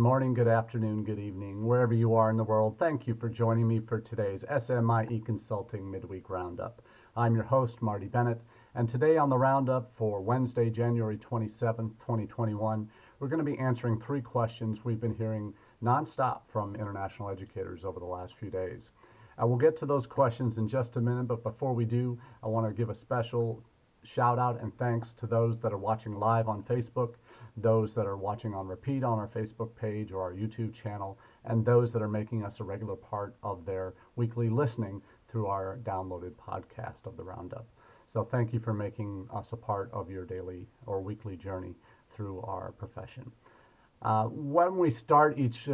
morning, good afternoon, good evening, wherever you are in the world. Thank you for joining me for today's SMIE Consulting Midweek Roundup. I'm your host, Marty Bennett, and today on the Roundup for Wednesday, January 27th, 2021, we're going to be answering three questions we've been hearing nonstop from international educators over the last few days. We'll get to those questions in just a minute, but before we do, I want to give a special shout out and thanks to those that are watching live on Facebook, those that are watching on repeat on our Facebook page or our YouTube channel, and those that are making us a regular part of their weekly listening through our downloaded podcast of the Roundup. So thank you for making us a part of your daily or weekly journey through our profession. When we start each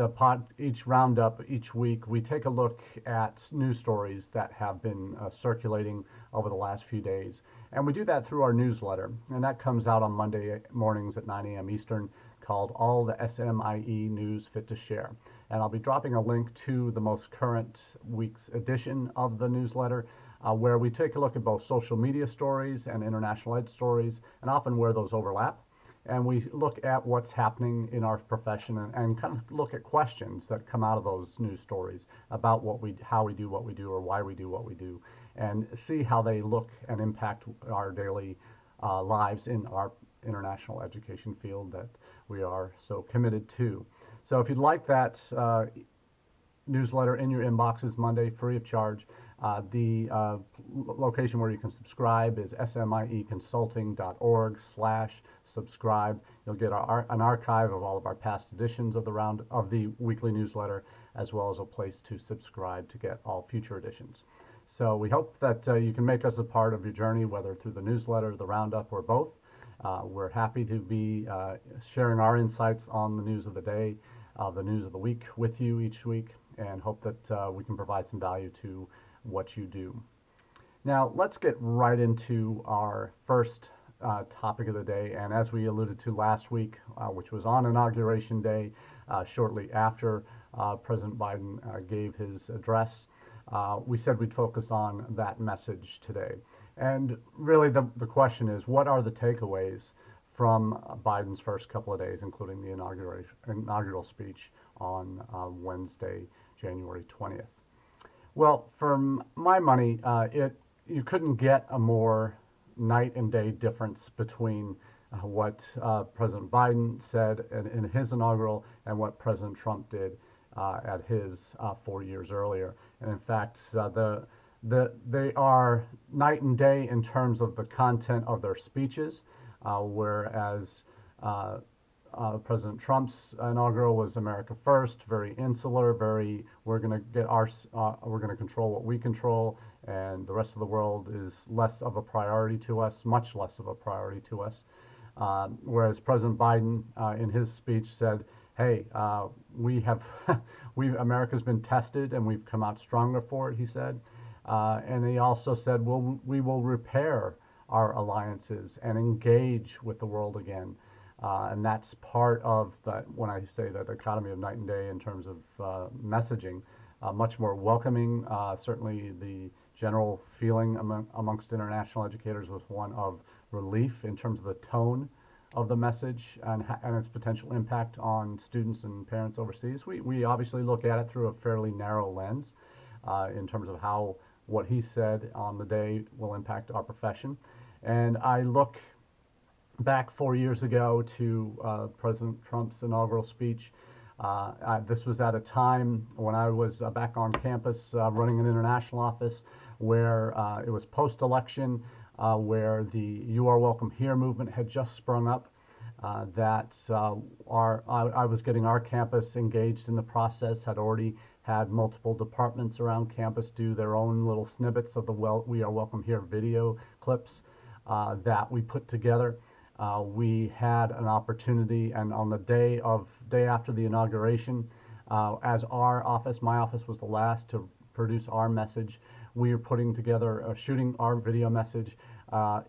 roundup each week, we take a look at news stories that have been circulating over the last few days. And we do that through our newsletter. And that comes out on Monday mornings at 9 a.m. Eastern, called All the SMIE News Fit to Share. And I'll be dropping a link to the most current week's edition of the newsletter, where we take a look at both social media stories and international ed stories, and often where those overlap. And we look at what's happening in our profession and kind of look at questions that come out of those news stories about how we do what we do or why we do what we do, and see how they look and impact our daily lives in our international education field that we are so committed to. So if you'd like that newsletter in your inboxes Monday, free of charge, the location where you can subscribe is smieconsulting.org/subscribe. You'll get an archive of all of our past editions of the weekly newsletter, as well as a place to subscribe to get all future editions. So we hope that you can make us a part of your journey, whether through the newsletter, the Roundup, or both. We're happy to be sharing our insights on the news of the day, the news of the week with you each week, and hope that we can provide some value to what you do. Now, let's get right into our first topic of the day. And as we alluded to last week, which was on Inauguration Day, shortly after President Biden gave his address, we said we'd focus on that message today. And really the question is, what are the takeaways from Biden's first couple of days, including the inaugural speech on Wednesday, January 20th? Well, for my money, you couldn't get a more night and day difference between what President Biden said in his inaugural and what President Trump did at his 4 years earlier. And in fact, they are night and day in terms of the content of their speeches, whereas President Trump's inaugural was America First, very insular, we're going to control what we control, and the rest of the world is less of a priority to us, much less of a priority to us. Whereas President Biden, in his speech, said, "Hey, America's been tested, and we've come out stronger for it," he said, and he also said, "We will repair our alliances and engage with the world again." And that's part of that, when I say that dichotomy of night and day in terms of messaging, much more welcoming. Certainly the general feeling amongst international educators was one of relief in terms of the tone of the message and its potential impact on students and parents overseas. We obviously look at it through a fairly narrow lens in terms of how what he said on the day will impact our profession. And I look back 4 years ago to President Trump's inaugural speech. This was at a time when I was back on campus running an international office where it was post-election, where the You Are Welcome Here movement had just sprung up. I was getting our campus engaged in the process, had already had multiple departments around campus do their own little snippets of the We Are Welcome Here video clips that we put together. We had an opportunity, and on the day after the inauguration, as my office was the last to produce our message, we are putting together, shooting our video message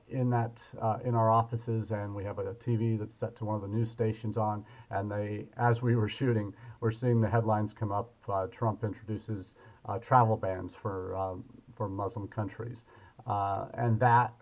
in our offices, and we have a TV that's set to one of the news stations on, and as we were shooting, we're seeing the headlines come up. Trump introduces travel bans for Muslim countries. And that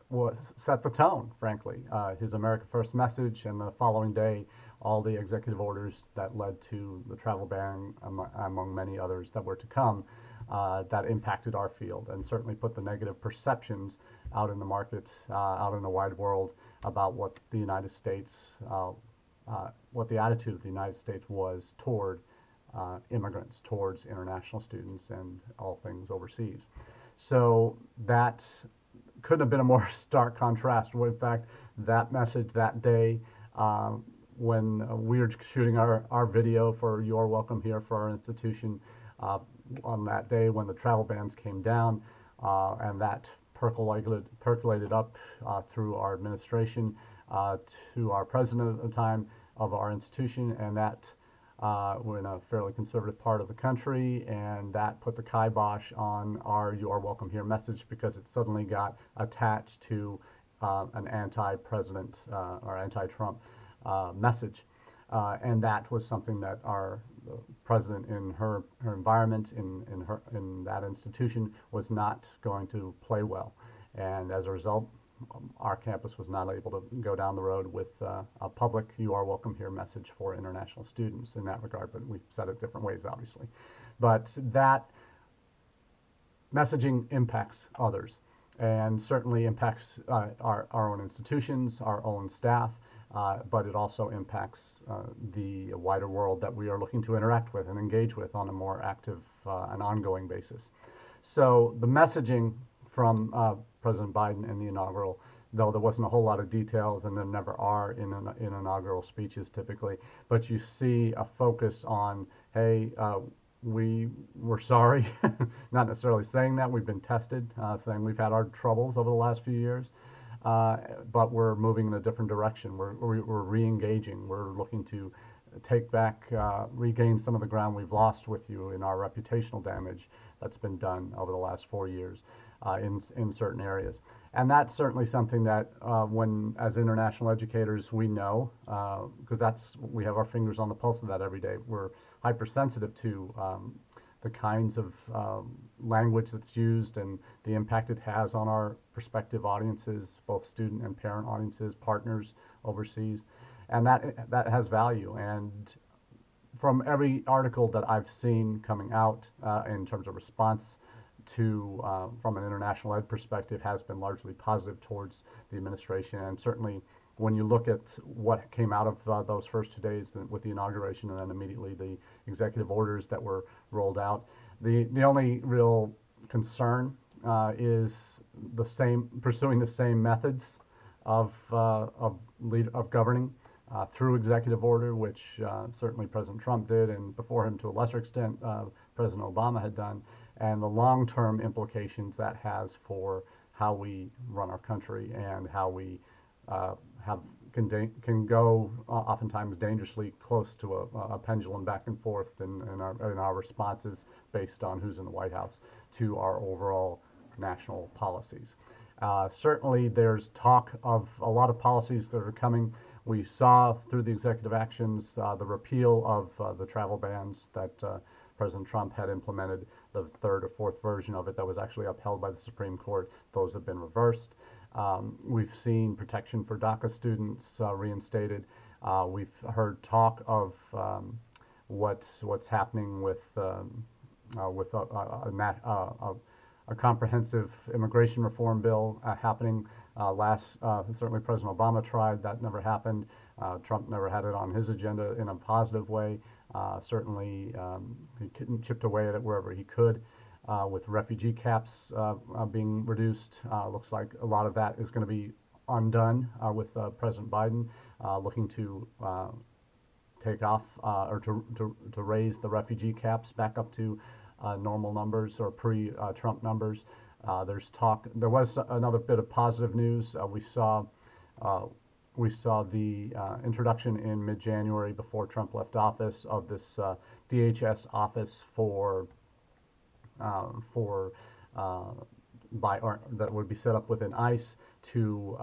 set the tone, frankly. His America First message, and the following day, all the executive orders that led to the travel ban, among many others that were to come, that impacted our field and certainly put the negative perceptions out in the market, out in the wide world about what the United States, what the attitude of the United States was toward immigrants, towards international students and all things overseas. So that couldn't have been a more stark contrast. In fact, that message that day, when we were shooting our video for You're Welcome Here for our institution, on that day when the travel bans came down, and that percolated up through our administration to our president at the time of our institution, and that we're in a fairly conservative part of the country, and that put the kibosh on our You Are Welcome Here message because it suddenly got attached to an anti-president or anti-Trump message. And that was something that our president in her environment, in that institution, was not going to play well. And as a result, our campus was not able to go down the road with a public You Are Welcome Here message for international students in that regard, but we've said it different ways, obviously. But that messaging impacts others and certainly impacts our own institutions, our own staff, but it also impacts the wider world that we are looking to interact with and engage with on a more active and ongoing basis. So the messaging from President Biden in the inaugural, though there wasn't a whole lot of details, and there never are in inaugural speeches typically, but you see a focus on, hey, we're sorry, not necessarily saying that, we've been tested, saying we've had our troubles over the last few years, but we're moving in a different direction. We're re-engaging. We're looking to take back, regain some of the ground we've lost with you in our reputational damage that's been done over the last 4 years in certain areas. And that's certainly something that when, as international educators, we know, because we have our fingers on the pulse of that every day. We're hypersensitive to the kinds of language that's used and the impact it has on our prospective audiences, both student and parent audiences, partners overseas. And that has value. And from every article that I've seen coming out in terms of response to, from an international ed perspective, has been largely positive towards the administration. And certainly when you look at what came out of those first 2 days with the inauguration and then immediately the executive orders that were rolled out, the only real concern is pursuing the same methods of governing through executive order, which certainly President Trump did, and before him to a lesser extent President Obama had done, and the long-term implications that has for how we run our country and how we can go oftentimes dangerously close to a pendulum back and forth in our responses based on who's in the White House to our overall national policies. Certainly there's talk of a lot of policies that are coming. We saw through the executive actions the repeal of the travel bans that President Trump had implemented, the third or fourth version of it that was actually upheld by the Supreme Court. Those have been reversed. We've seen protection for DACA students reinstated. We've heard talk of what's happening with a comprehensive immigration reform bill happening. Certainly President Obama tried, that never happened. Trump never had it on his agenda in a positive way. Certainly he chipped away at it wherever he could. With refugee caps being reduced, looks like a lot of that is going to be undone with President Biden looking to take off or to raise the refugee caps back up to normal numbers or pre-Trump numbers. There's talk. There was another bit of positive news. We saw the introduction in mid-January, before Trump left office, of this DHS office that would be set up within ICE to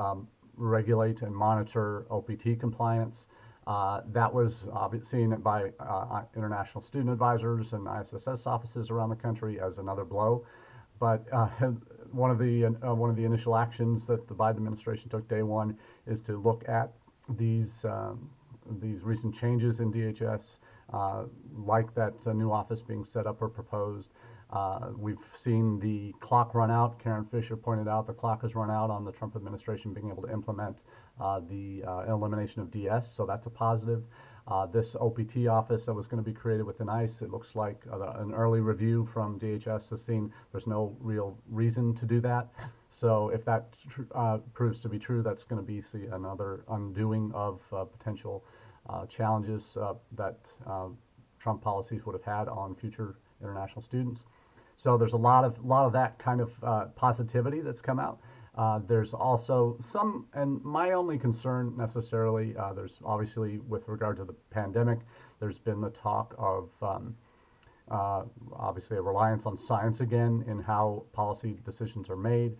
regulate and monitor OPT compliance. That was seen by international student advisors and ISSS offices around the country as another blow. But one of the initial actions that the Biden administration took day one is to look at these these recent changes in DHS, like that new office being set up or proposed. We've seen the clock run out. Karen Fisher pointed out the clock has run out on the Trump administration being able to implement the elimination of DS, so that's a positive. This OPT office that was going to be created within ICE, it looks like an early review from DHS has seen there's no real reason to do that. So if that proves to be true, that's going to be another undoing of potential challenges that Trump policies would have had on future international students. So there's a lot of that kind of positivity that's come out. There's also some, and my only concern necessarily, there's obviously with regard to the pandemic, there's been the talk of obviously a reliance on science again in how policy decisions are made.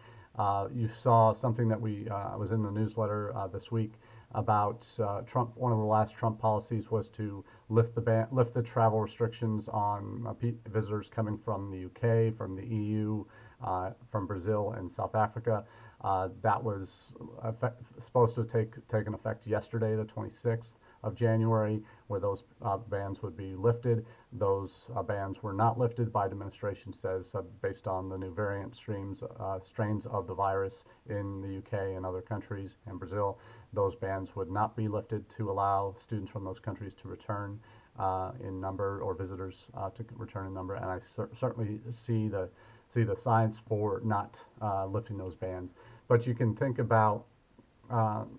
You saw something that was in the newsletter this week about Trump. One of the last Trump policies was to lift the travel restrictions on visitors coming from the UK, from the EU, from Brazil and South Africa. That was supposed to have taken effect yesterday, the 26th of January, where those bans would be lifted. Those bans were not lifted. Biden administration says based on the new variant strains of the virus in the UK and other countries and Brazil, those bans would not be lifted to allow students from those countries to return in number, or visitors to return in number. And I certainly see the science for not lifting those bans. But you can think about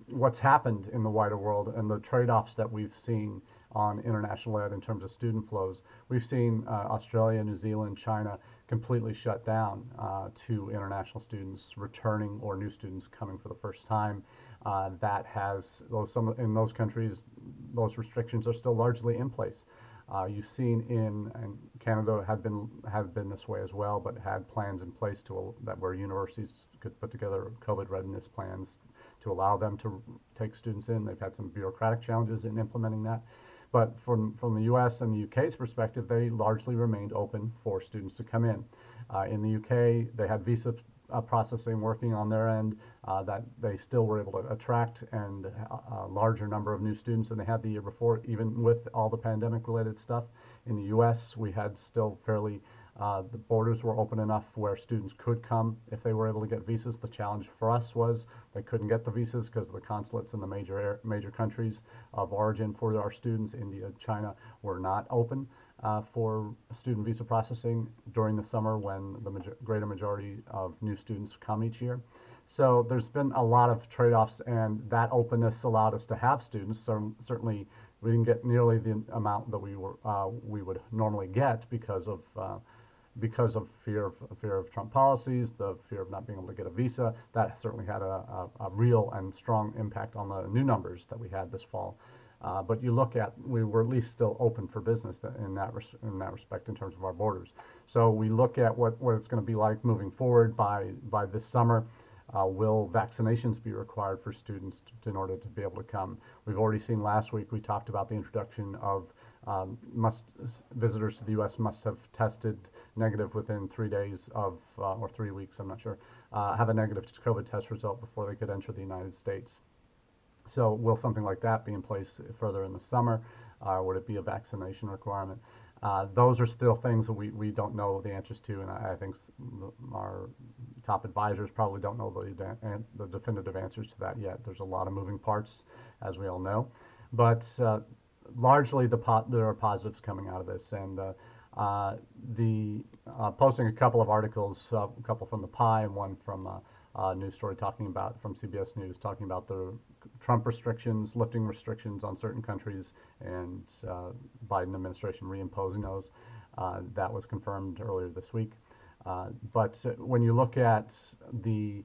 what's happened in the wider world and the trade-offs that we've seen on international ed in terms of student flows. We've seen Australia, New Zealand, China completely shut down to international students returning or new students coming for the first time. That has in those countries, those restrictions are still largely in place. You've seen and Canada have been this way as well, but had plans in place that where universities could put together COVID readiness plans to allow them to take students in. They've had some bureaucratic challenges in implementing that. But from the U.S. and the U.K.'s perspective, they largely remained open for students to come in. In the U.K., they had visa processing working on their end, that they still were able to attract a larger number of new students than they had the year before, even with all the pandemic-related stuff. In the U.S., we had still the borders were open enough where students could come if they were able to get visas. The challenge for us was they couldn't get the visas because the consulates in the major countries of origin for our students, India, China, were not open for student visa processing during the summer when the greater majority of new students come each year. So there's been a lot of trade-offs, and that openness allowed us to have students. So certainly we didn't get nearly the amount that we would normally get because of fear of Trump policies, the fear of not being able to get a visa. That certainly had a real and strong impact on the new numbers that we had this fall. But you look at, we were at least still open for business in that respect in terms of our borders. So we look at what it's going to be like moving forward by this summer. Will vaccinations be required for students in order to be able to come? We've already seen last week, we talked about the introduction of visitors to the U.S. must have tested negative within 3 days or 3 weeks, I'm not sure, have a negative COVID test result before they could enter the United States. So will something like that be in place further in the summer? Would it be a vaccination requirement? Those are still things that we don't know the answers to, and I think our top advisors probably don't know the definitive answers to that yet. There's a lot of moving parts, as we all know, but largely there are positives coming out of this, and posting a couple of articles, a couple from the Pie and one from a news story from CBS News, talking about the Trump restrictions, lifting restrictions on certain countries, and Biden administration reimposing those. That was confirmed earlier this week. But when you look at the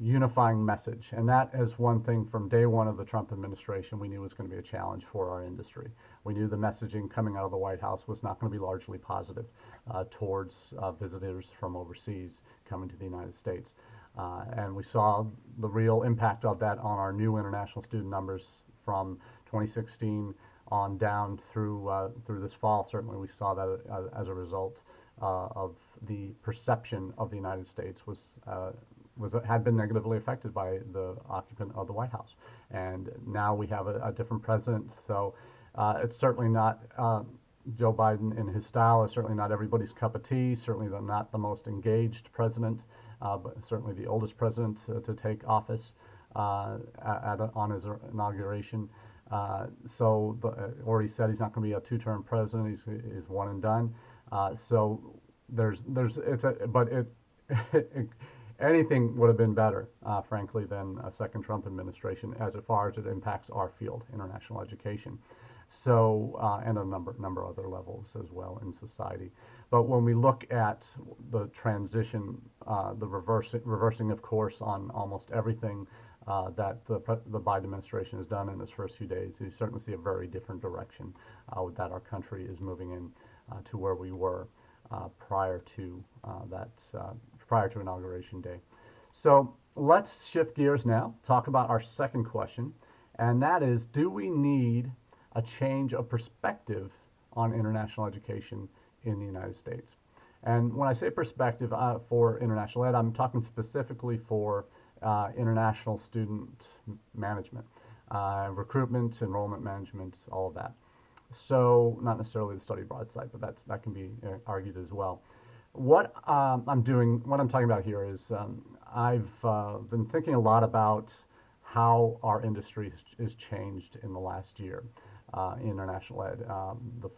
unifying message, and that is one thing from day one of the Trump administration we knew was going to be a challenge for our industry. We knew the messaging coming out of the White House was not going to be largely positive towards visitors from overseas coming to the United States. And we saw the real impact of that on our new international student numbers from 2016 on down through this fall. Certainly we saw that as a result of the perception of the United States had been negatively affected by the occupant of the White House. and now we have a different president. So it's certainly not Joe Biden in his style is certainly not everybody's cup of tea. Certainly not the most engaged president, but certainly the oldest president to take office on his inauguration. Already said he's not going to be a two-term president. He's one and done. So anything would have been better, frankly, than a second Trump administration as far as it impacts our field, international education. So, and a number of other levels as well in society. But when we look at the transition, the reversing of course on almost everything that the Biden administration has done in its first few days, you certainly see a very different direction that our country is moving in to where we were prior to Inauguration Day. So let's shift gears now, talk about our second question, and that is, do we need a change of perspective on international education in the United States? And when I say perspective for international ed, I'm talking specifically for international student management, recruitment, enrollment management, all of that. So not necessarily the study abroad side, but that can be argued as well. What I'm talking about here is I've been thinking a lot about how our industry has changed in the last year. International ed, the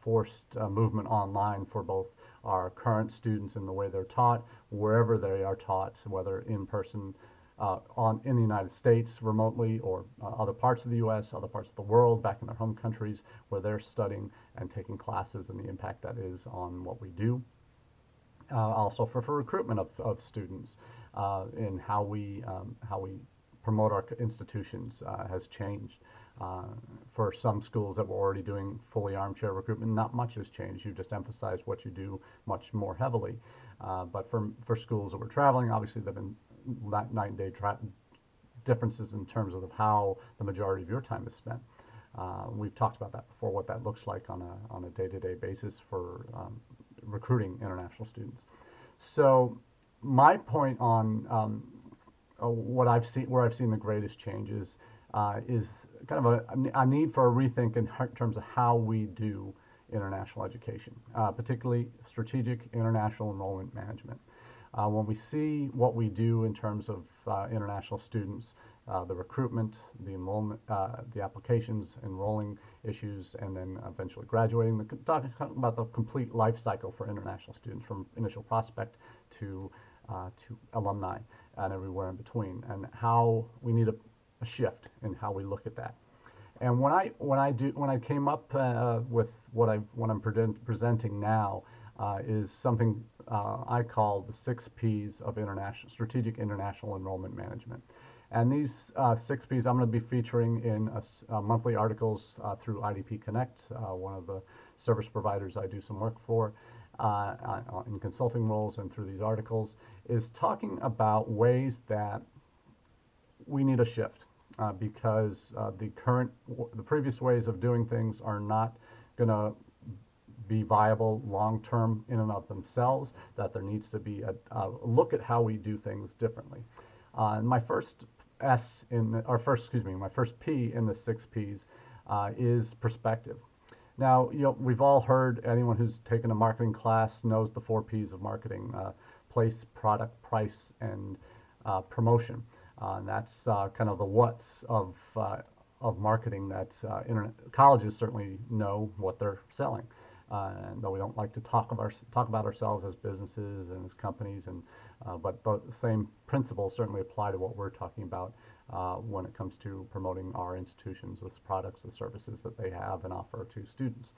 forced movement online for both our current students and the way they're taught, wherever they are taught, whether in person in the United States remotely or other parts of the U.S., other parts of the world, back in their home countries where they're studying and taking classes, and the impact that is on what we do. Also for recruitment of students in how we promote our institutions has changed. For some schools that were already doing fully armchair recruitment, not much has changed. You just emphasize what you do much more heavily. But for schools that were traveling, obviously there have been night and day differences in terms of how the majority of your time is spent. We've talked about that before, what that looks like on a day-to-day basis for recruiting international students. So my point on where I've seen the greatest changes is kind of a need for a rethink in terms of how we do international education, particularly strategic international enrollment management. When we see what we do in terms of international students, the recruitment, the enrollment, the applications, enrolling issues, and then eventually graduating, talking about the complete life cycle for international students from initial prospect to alumni and everywhere in between, and how we need a shift in how we look at that. And when I came up with what I'm presenting now is something I call the 6 Ps of strategic international enrollment management. And these 6 Ps I'm going to be featuring in monthly articles through IDP Connect, one of the service providers I do some work for in consulting roles, and through these articles is talking about ways that we need a shift because the previous ways of doing things are not going to be viable long-term in and of themselves, that there needs to be a look at how we do things differently. My first P in the 6 Ps is perspective. Now, we've all heard, anyone who's taken a marketing class knows the 4 Ps of marketing: place, product, price, and promotion. And that's kind of the what's of marketing that colleges certainly know what they're selling. And though we don't like to talk about ourselves as businesses and as companies, but the same principles certainly apply to what we're talking about when it comes to promoting our institutions, the products, the services that they have and offer to students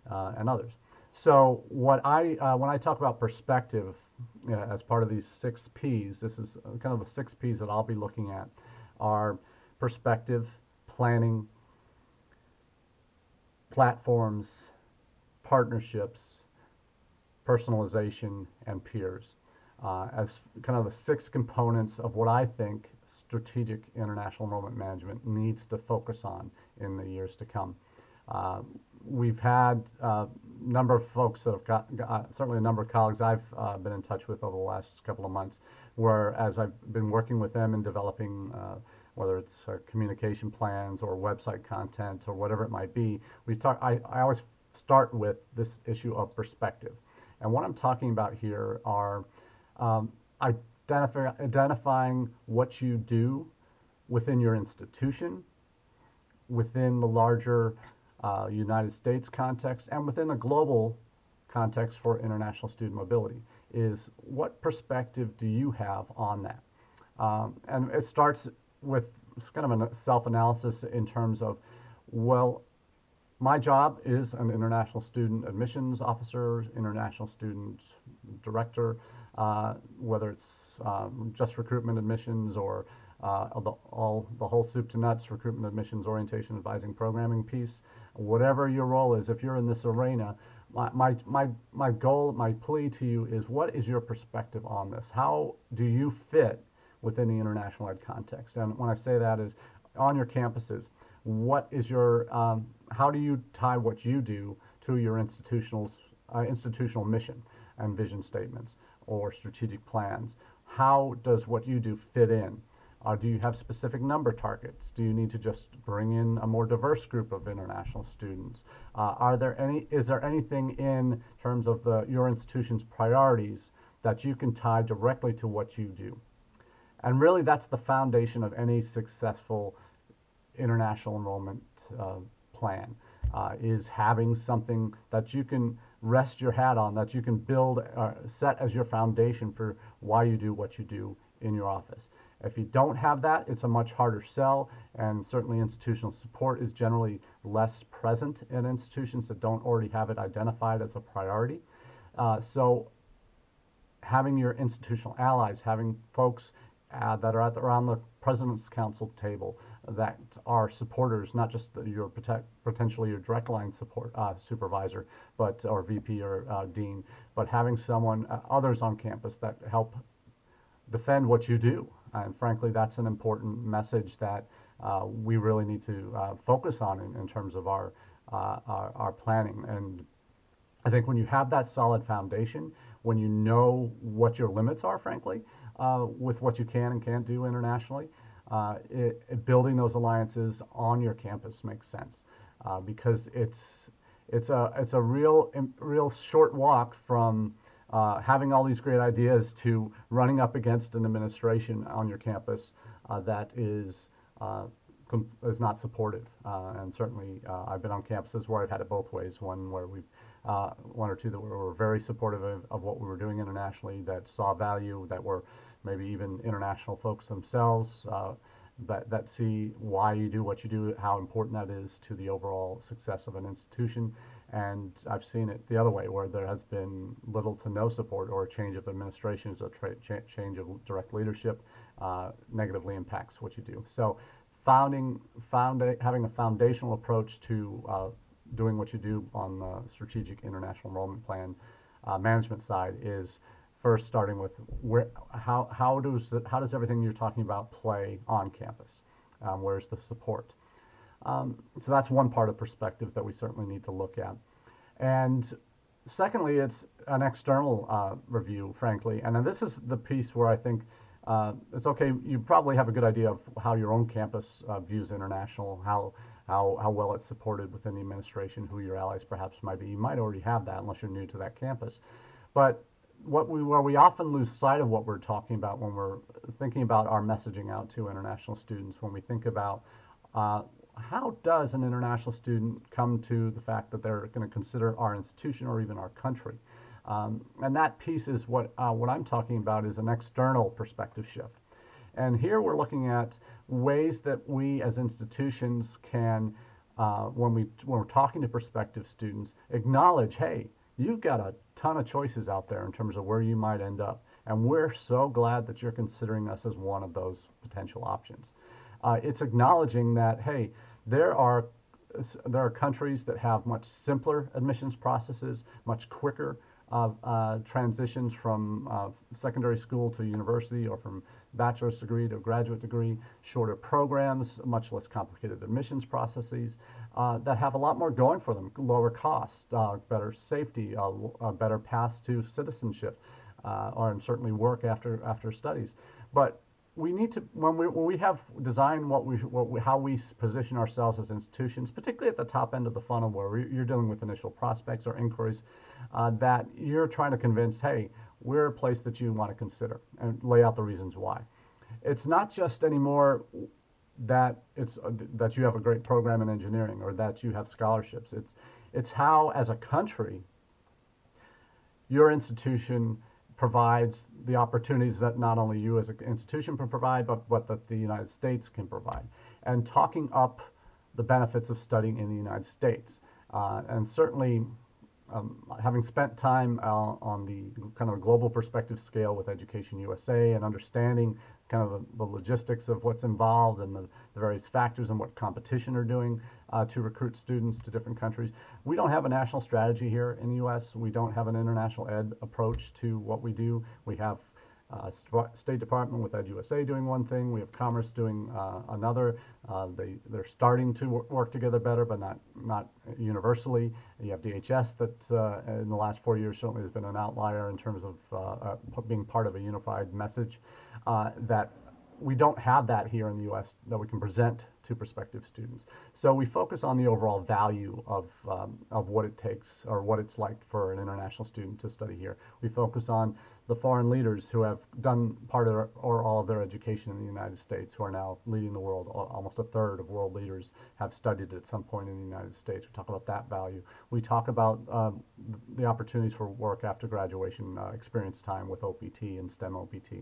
and others. So when I talk about perspective as part of these 6 Ps, this is kind of the 6 Ps that I'll be looking at are perspective, planning, platforms, partnerships, personalization, and peers as kind of the 6 components of what I think strategic international enrollment management needs to focus on in the years to come. We've had a number of folks that have certainly a number of colleagues I've been in touch with over the last couple of months, where as I've been working with them in developing whether it's communication plans or website content or whatever it might be. I always start with this issue of perspective. And what I'm talking about here are um, identifying what you do within your institution, within the larger United States context, and within a global context for international student mobility. Is what perspective do you have on that? And it starts with kind of a self-analysis in terms of, well, my job is an international student admissions officer, international student director, whether it's just recruitment admissions or the whole soup to nuts recruitment admissions orientation advising programming piece. Whatever your role is, if you're in this arena, my goal, my plea to you is, what is your perspective on this? How do you fit within the international ed context? And when I say that is on your campuses, what is your, how do you tie what you do to your institutional mission and vision statements or strategic plans? How does what you do fit in? Do you have specific number targets? Do you need to just bring in a more diverse group of international students? Is there anything in terms of your institution's priorities that you can tie directly to what you do? And really, that's the foundation of any successful international enrollment plan, is having something that you can rest your hat on, that you can build, set as your foundation for why you do what you do in your office. If you don't have that, it's a much harder sell, and certainly institutional support is generally less present in institutions that don't already have it identified as a priority. So having your institutional allies, having folks that are around the President's Council table that are supporters, not just your potentially your direct line support supervisor, or VP or dean, but having others on campus that help defend what you do. And frankly, that's an important message that we really need to focus on in terms of our planning. And I think when you have that solid foundation, when you know what your limits are, frankly, with what you can and can't do internationally, building those alliances on your campus makes sense, because it's a real short walk from having all these great ideas to running up against an administration on your campus that is not supportive. And certainly, I've been on campuses where I've had it both ways. One where one or two that were very supportive of what we were doing internationally, that saw value, that were maybe even international folks themselves, that see why you do what you do, how important that is to the overall success of an institution. And I've seen it the other way, where there has been little to no support, or a change of administrations, or change of direct leadership negatively impacts what you do. So having a foundational approach to doing what you do on the strategic international enrollment plan management side is first starting with how does everything you're talking about play on campus? Where's the support? So that's one part of perspective that we certainly need to look at. And secondly, it's an external review, frankly. And then this is the piece where I think it's okay. You probably have a good idea of how your own campus views international, how well it's supported within the administration, who your allies perhaps might be. You might already have that unless you're new to that campus. But where we often lose sight of what we're talking about when we're thinking about our messaging out to international students, when we think about how does an international student come to the fact that they're going to consider our institution or even our country? And that piece is what I'm talking about, is an external perspective shift. And here we're looking at ways that we as institutions can, when we're talking to prospective students, acknowledge, hey, you've got a ton of choices out there in terms of where you might end up. And we're so glad that you're considering us as one of those potential options. It's acknowledging that, hey, there are countries that have much simpler admissions processes, much quicker transitions from secondary school to university, or from bachelor's degree to graduate degree, shorter programs, much less complicated admissions processes that have a lot more going for them, lower costs, better safety, a better path to citizenship, or certainly work after studies. But we need to when we have designed how we position ourselves as institutions, particularly at the top end of the funnel where you're dealing with initial prospects or inquiries, that you're trying to convince, hey, we're a place that you want to consider, and lay out the reasons why. It's not just anymore that that you have a great program in engineering or that you have scholarships. It's how, as a country, your institution provides the opportunities that not only you as an institution can provide, but that the United States can provide. And talking up the benefits of studying in the United States. And certainly, having spent time on the kind of a global perspective scale with Education USA and understanding kind of the logistics of what's involved and the various factors and what competition are doing to recruit students to different countries. We don't have a national strategy here in the U.S. We don't have an international ed approach to what we do. We have State Department with Ed USA doing one thing. We have Commerce doing another. They're starting to work together better, but not universally. You have DHS that in the last 4 years certainly has been an outlier in terms of being part of a unified message. That we don't have that here in the U.S. that we can present to prospective students. So we focus on the overall value of what it takes or what it's like for an international student to study here. We focus on the foreign leaders who have done part of or all of their education in the United States, who are now leading the world. Almost a third of world leaders have studied at some point in the United States. We talk about that value. We talk about the opportunities for work after graduation, experience time with OPT and STEM OPT.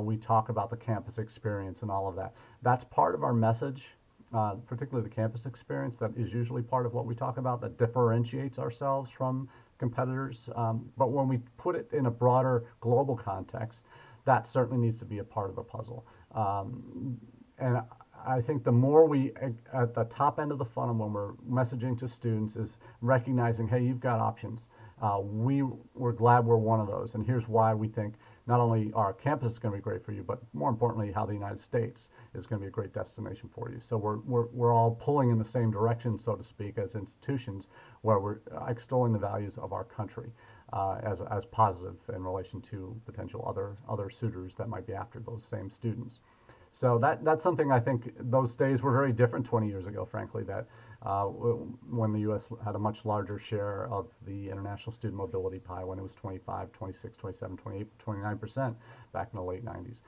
We talk about the campus experience and all of that. That's part of our message, particularly the campus experience. That is usually part of what we talk about, that differentiates ourselves from competitors. But when we put it in a broader global context, that certainly needs to be a part of the puzzle. And I think the more we, at the top end of the funnel, when we're messaging to students, is recognizing, hey, you've got options. We're glad we're one of those. And here's why we think not only our campus is going to be great for you, but more importantly, how the United States is going to be a great destination for you. So we're all pulling in the same direction, so to speak, as institutions, where we're extolling the values of our country as positive in relation to potential other suitors that might be after those same students. So that's something I think those days were very different 20 years ago, frankly, that when the U.S. had a much larger share of the international student mobility pie, when it was 25, 26, 27, 28, 29% back in the late 90s.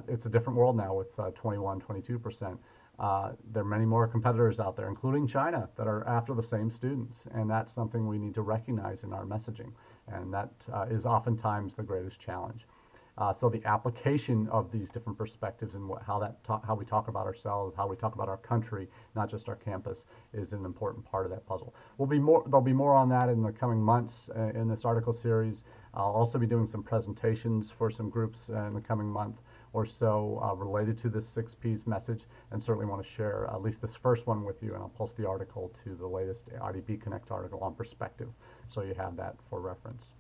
It's a different world now with 21, 22%. There are many more competitors out there, including China, that are after the same students. And that's something we need to recognize in our messaging. And that is oftentimes the greatest challenge. So the application of these different perspectives and how we talk about ourselves, how we talk about our country, not just our campus, is an important part of that puzzle. There'll be more on that in the coming months in this article series. I'll also be doing some presentations for some groups in the coming month or so related to this 6 Ps message, and certainly want to share at least this first one with you, and I'll post the article to the latest IDB Connect article on perspective, so you have that for reference.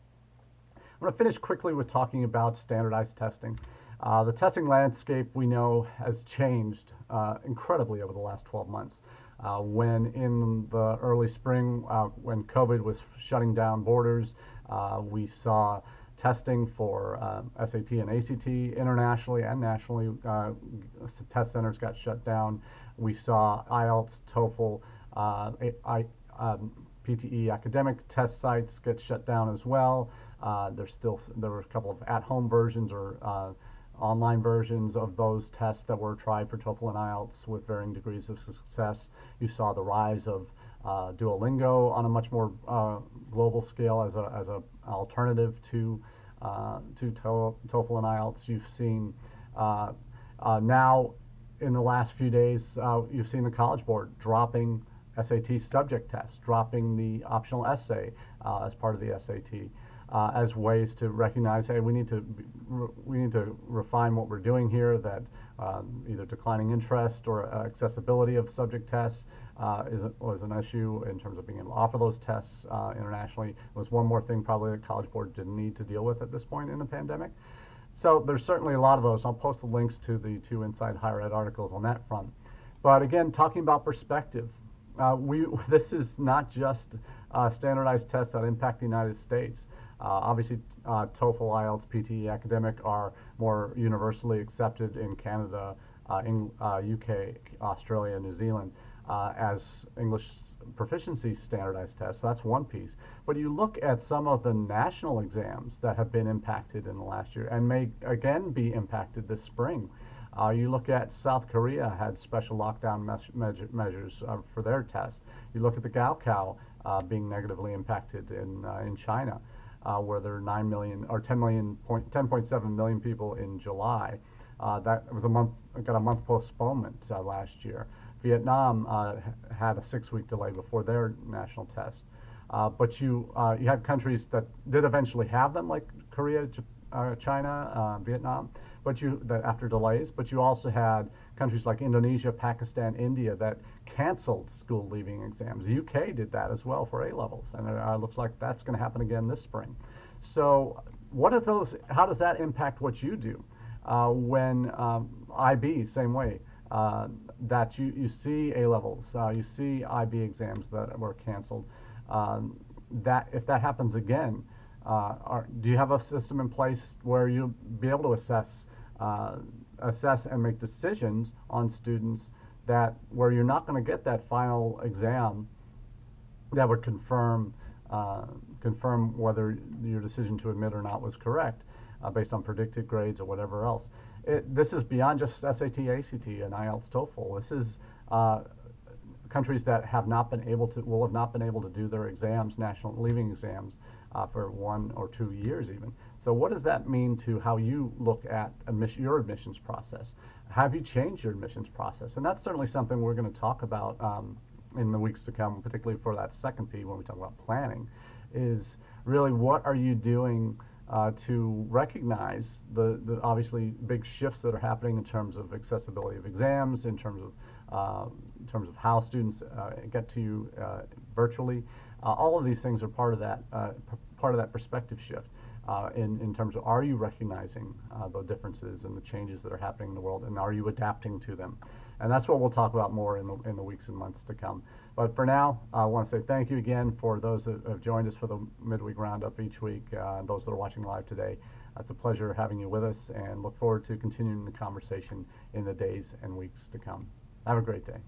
I'm going to finish quickly with talking about standardized testing. The testing landscape, we know, has changed incredibly over the last 12 months. When in the early spring, when COVID was shutting down borders, we saw testing for SAT and ACT internationally and nationally. Test centers got shut down. We saw IELTS, TOEFL, PTE academic test sites get shut down as well. There were a couple of at-home versions or online versions of those tests that were tried for TOEFL and IELTS with varying degrees of success. You saw the rise of Duolingo on a much more global scale as a alternative to TOEFL and IELTS. You've seen now in the last few days, you've seen the College Board dropping SAT subject tests, dropping the optional essay as part of the SAT. As ways to recognize, hey, we need to refine what we're doing here. That either declining interest or accessibility of subject tests was an issue in terms of being able to offer those tests internationally. It was one more thing probably the College Board didn't need to deal with at this point in the pandemic. So there's certainly a lot of those. I'll post the links to the 2 Inside Higher Ed articles on that front. But again, talking about perspective. This is not just standardized tests that impact the United States. Obviously, TOEFL, IELTS, PTE, academic are more universally accepted in Canada, UK, Australia, New Zealand as English proficiency standardized tests. So that's one piece. But you look at some of the national exams that have been impacted in the last year and may again be impacted this spring. You look at South Korea had special lockdown measures for their test. You look at the Gaokao being negatively impacted in China, where there are 9 million or 10.7 million people in July. That was got a month postponement last year. Vietnam had a 6-week delay before their national test. But you had countries that did eventually have them, like Korea, China, Vietnam, after delays. But you also had countries like Indonesia, Pakistan, India that canceled school leaving exams. The UK did that as well for A levels, and it looks like that's going to happen again this spring. So, what are those? How does that impact what you do? When IB, same way. That you see A levels, you see IB exams that were canceled. That if that happens again, do you have a system in place where you'll be able to assess and make decisions on students where you're not going to get that final exam that would confirm whether your decision to admit or not was correct, based on predicted grades or whatever else? This is beyond just SAT, ACT, and IELTS, TOEFL. This is countries that will have not been able to do their exams, national leaving exams, for 1 or 2 years even. So what does that mean to how you look at your admissions process? Have you changed your admissions process? And that's certainly something we're going to talk about in the weeks to come, particularly for that second P when we talk about planning, is really what are you doing to recognize the obviously big shifts that are happening in terms of accessibility of exams, in terms of how students get to you virtually. All of these things are part of that perspective shift in terms of, are you recognizing the differences and the changes that are happening in the world, and are you adapting to them? And that's what we'll talk about more in the weeks and months to come. But for now, I want to say thank you again for those that have joined us for the Midweek Roundup each week, and those that are watching live today. It's a pleasure having you with us, and look forward to continuing the conversation in the days and weeks to come. Have a great day.